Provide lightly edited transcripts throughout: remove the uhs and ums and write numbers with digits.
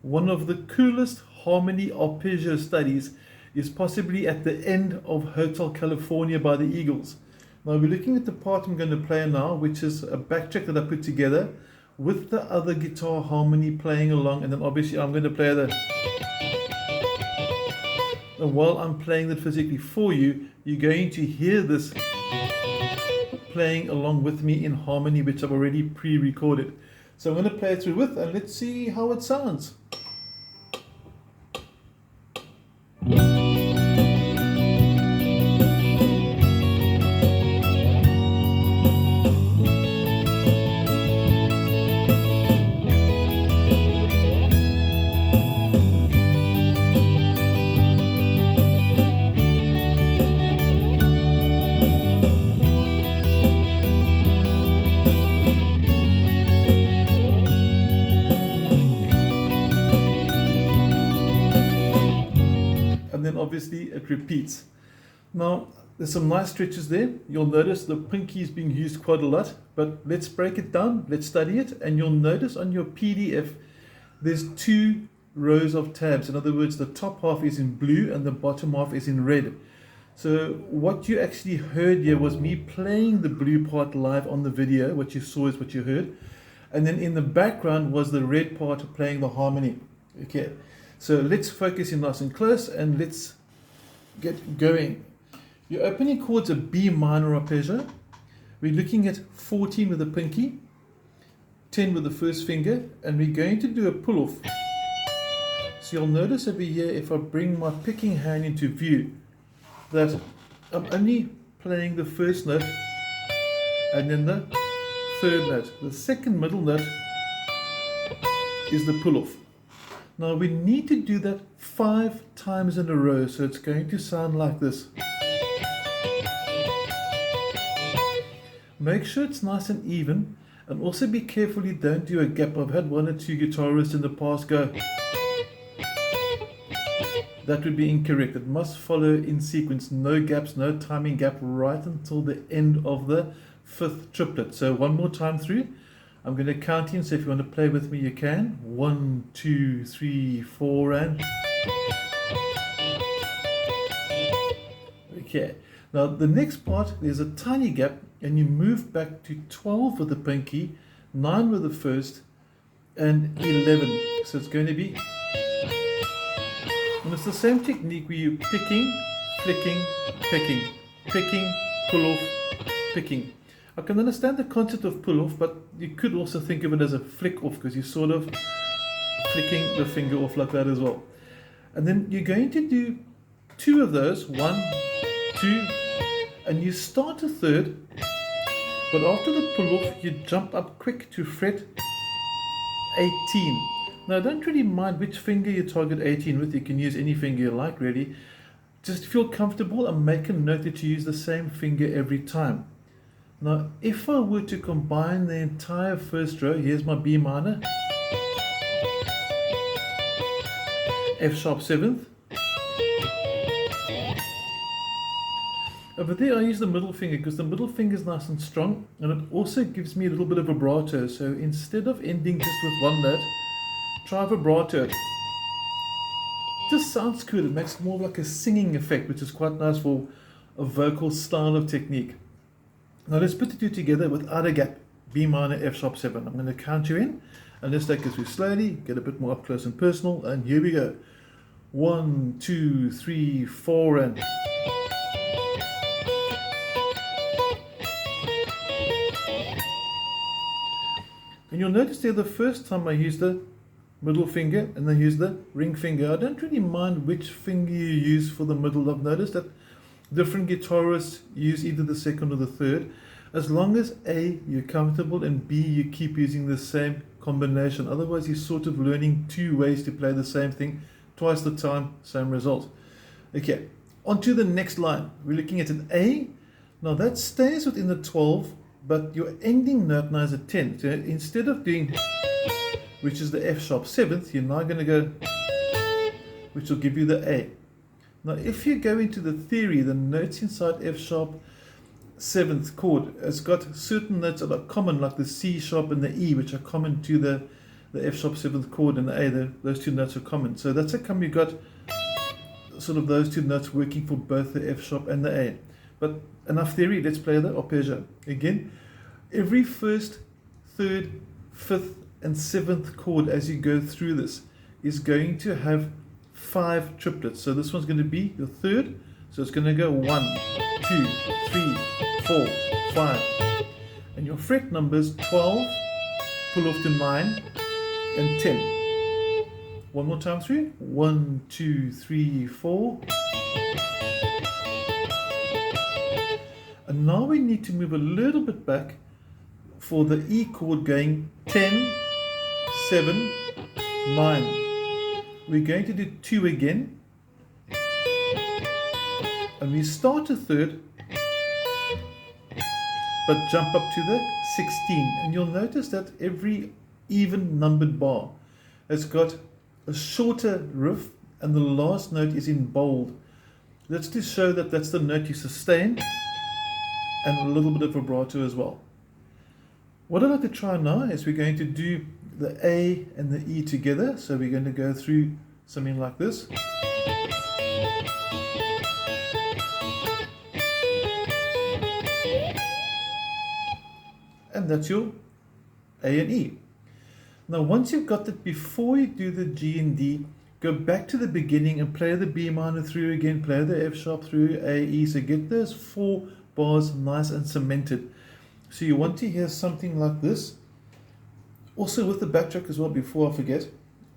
one of the coolest harmony arpeggio studies is possibly at the end of Hotel California by the Eagles. Now we're looking at the part I'm going to play now, which is a backtrack that I put together with the other guitar harmony playing along, and then obviously I'm going to play the... And while I'm playing that physically for you, you're going to hear this playing along with me in harmony, which I've already pre-recorded. So I'm going to play it through with, and let's see how it sounds. And then obviously it repeats. Now there's some nice stretches there. You'll notice the pinky is being used quite a lot, but let's break it down, let's study it, and you'll notice on your PDF there's two rows of tabs. In other words, the top half is in blue and the bottom half is in red. So what you actually heard here was me playing the blue part live on the video. What you saw is what you heard, and then in the background was the red part playing the harmony. Okay, so let's focus in nice and close and let's get going. Your opening chords are B minor arpeggio. We're looking at 14 with the pinky, 10 with the first finger, and we're going to do a pull-off. So you'll notice over here, if I bring my picking hand into view, that I'm only playing the first note and then the third note. The second middle note is the pull-off. Now we need to do that 5 times in a row, so it's going to sound like this. Make sure it's nice and even, and also be careful you don't do a gap. I've had 1 or 2 guitarists in the past go. That would be incorrect. It must follow in sequence, no gaps, no timing gap, right until the end of the 5th triplet. So one more time through. I'm going to count in, so if you want to play with me, you can. 1, 2, 3, 4, and... Okay. Now the next part, there's a tiny gap, and you move back to 12 with the pinky, 9 with the first, and 11. So it's going to be... And it's the same technique where you're picking, flicking, picking, picking, pull off, picking. I can understand the concept of pull off, but you could also think of it as a flick off, because you're sort of flicking the finger off like that as well. And then you're going to do 2 of those, 1, 2, and you start a third, but after the pull off, you jump up quick to fret 18. Now don't really mind which finger you target 18 with. You can use any finger you like, really. Just feel comfortable and make a note that you use the same finger every time. Now if I were to combine the entire first row, here's my B minor, F sharp 7th. Over there I use the middle finger because the middle finger is nice and strong, and it also gives me a little bit of vibrato. So instead of ending just with one note, try vibrato. Just sounds cool. It makes more like a singing effect, which is quite nice for a vocal style of technique. Now let's put the two together without a gap. B minor, F sharp 7. I'm going to count you in, and let's take it through slowly, get a bit more up close and personal, and here we go. 1, 2, 3, 4, and... And you'll notice there the first time I used the middle finger and then use the ring finger. I don't really mind which finger you use for the middle. I've noticed that different guitarists use either the second or the third. As long as A, you're comfortable, and B, you keep using the same combination. Otherwise you're sort of learning 2 ways to play the same thing, twice the time, same result. Okay, on to the next line. We're looking at an A. Now that stays within the 12, but your ending note now is a 10. So instead of doing, which is the F sharp 7th, you're now going to go, which will give you the A. Now if you go into the theory, the notes inside F sharp 7th chord has got certain notes that are common, like the C sharp and the E, which are common to the F sharp 7th chord and the A, those two notes are common. So that's how come you got sort of those two notes working for both the F sharp and the A. But enough theory, let's play the arpeggio. Again, every first, third, fifth, and 7th chord as you go through this is going to have 5 triplets. So this one's going to be your third. So it's going to go 1, 2, 3, 4, 5. And your fret numbers 12, pull off to 9, and 10. One more time through. 1, 2, 3, 4. And now we need to move a little bit back for the E chord going 10, 7, 9. We're going to do 2 again. And we start a third, but jump up to the 16. And you'll notice that every even numbered bar has got a shorter riff and the last note is in bold. That's to show that that's the note you sustain and a little bit of vibrato as well. What I'd like to try now is we're going to do the A and the E together. So we're going to go through something like this. And that's your A and E. Now once you've got that, before you do the G and D, go back to the beginning and play the B minor through again, play the F sharp through, A, E. So get those 4 bars nice and cemented. So you want to hear something like this. Also with the backtrack as well, before I forget,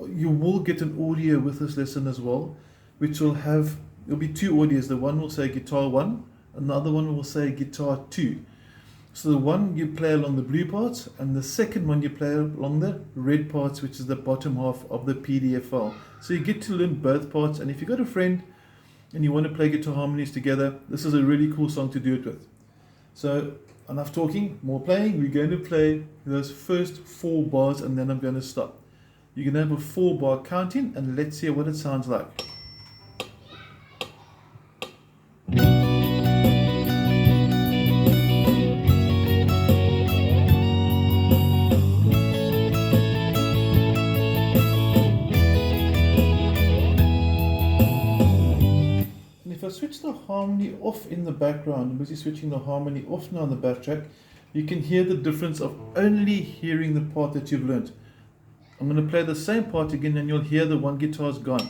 you will get an audio with this lesson as well, which will have, there'll be 2 audios. The one will say guitar 1, another one will say guitar 2. So the one you play along the blue parts, and the second one you play along the red parts, which is the bottom half of the PDF file. So you get to learn both parts, and if you've got a friend and you want to play guitar harmonies together, this is a really cool song to do it with. So enough talking, more playing. We're going to play those first 4 bars and then I'm going to stop. You're going to have a 4-bar counting, and let's hear what it sounds like. If I switch the harmony off in the background, I'm busy switching the harmony off now on the backtrack, you can hear the difference of only hearing the part that you've learnt. I'm going to play the same part again and you'll hear the one guitar's gone.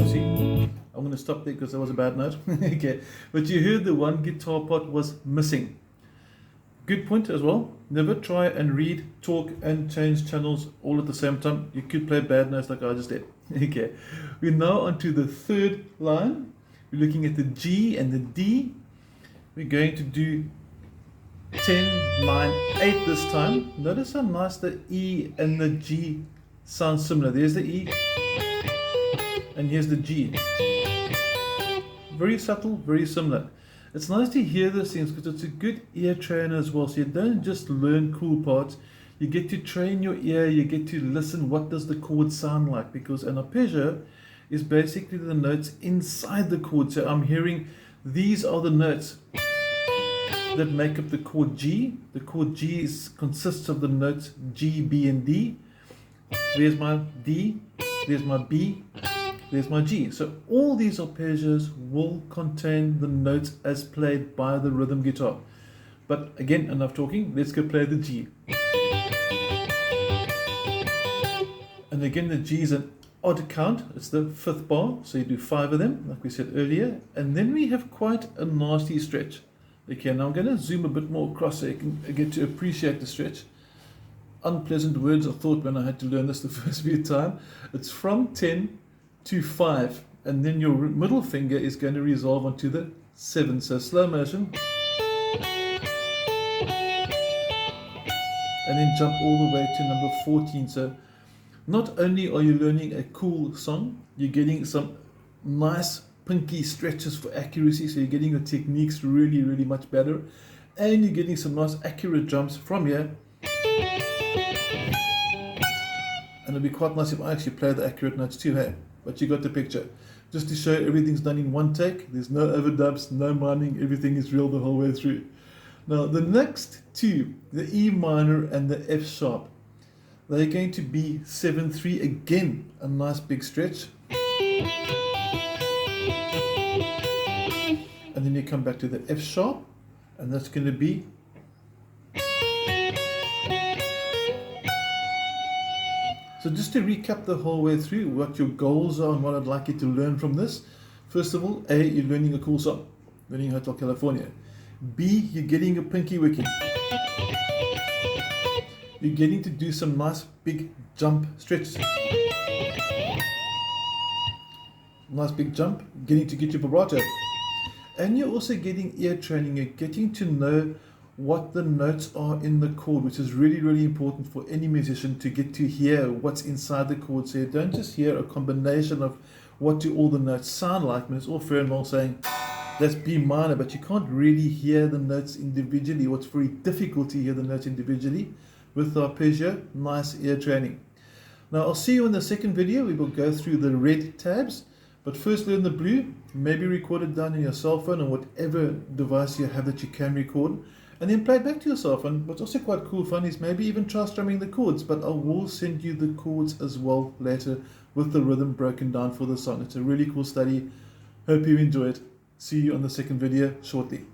See, I'm going to stop there because that was a bad note. Okay, but you heard the one guitar part was missing. Good point as well. Never try and read, talk, and change channels all at the same time. You could play bad notes like I just did. Okay, we're now on to the 3rd line. We're looking at the G and the D. We're going to do 10, 9, 8 this time. Notice how nice the E and the G sound similar. There's the E, and here's the G. Very subtle, very similar. It's nice to hear those things because it's a good ear trainer as well. So you don't just learn cool parts, you get to train your ear, you get to listen what does the chord sound like, because an arpeggio is basically the notes inside the chord. So I'm hearing these are the notes that make up the chord G. The chord G consists of the notes G, B, and D. There's my D, there's my B, there's my G. So all these arpeggios will contain the notes as played by the rhythm guitar. But again, enough talking, let's go play the G. And again, the G is an odd count. It's the 5th bar, so you do 5 of them, like we said earlier. And then we have quite a nasty stretch. Okay, now I'm going to zoom a bit more across so you can get to appreciate the stretch. Unpleasant words I thought when I had to learn this the first few times. It's from 10 to 5, and then your middle finger is going to resolve onto the 7. So slow motion, and then jump all the way to number 14. So not only are you learning a cool song, you're getting some nice pinky stretches for accuracy, so you're getting your techniques really, really much better, and you're getting some nice accurate jumps from here. And it'll be quite nice if I actually play the accurate notes too, hey? But you got the picture. just to show everything's done in one take. There's no overdubs, no miming, everything is real the whole way through. Now the next two, the E minor and the F sharp, they're going to be 7/3, again a nice big stretch. And then you come back to the F sharp, and that's going to be so. Just to recap the whole way through, what your goals are and what I'd like you to learn from this. First of all, A, you're learning a cool song, learning Hotel California. B, you're getting a pinky working. You're getting to do some nice big jump stretches. Nice big jump, getting to get your vibrato. And you're also getting ear training. You're getting to know what the notes are in the chord, which is really, really important for any musician to get to hear what's inside the chord. So you don't just hear a combination of what do all the notes sound like. I mean, it's all fair and well saying that's B minor, but you can't really hear the notes individually. What's very difficult to hear the notes individually. With the arpeggio, nice ear training. Now I'll see you in the second video. We will go through the red tabs. But first learn the blue, maybe record it down on your cell phone or whatever device you have that you can record, and then play it back to yourself. And what's also quite cool fun is maybe even try strumming the chords, but I will send you the chords as well later with the rhythm broken down for the song. It's a really cool study. Hope you enjoy it. See you on the second video shortly.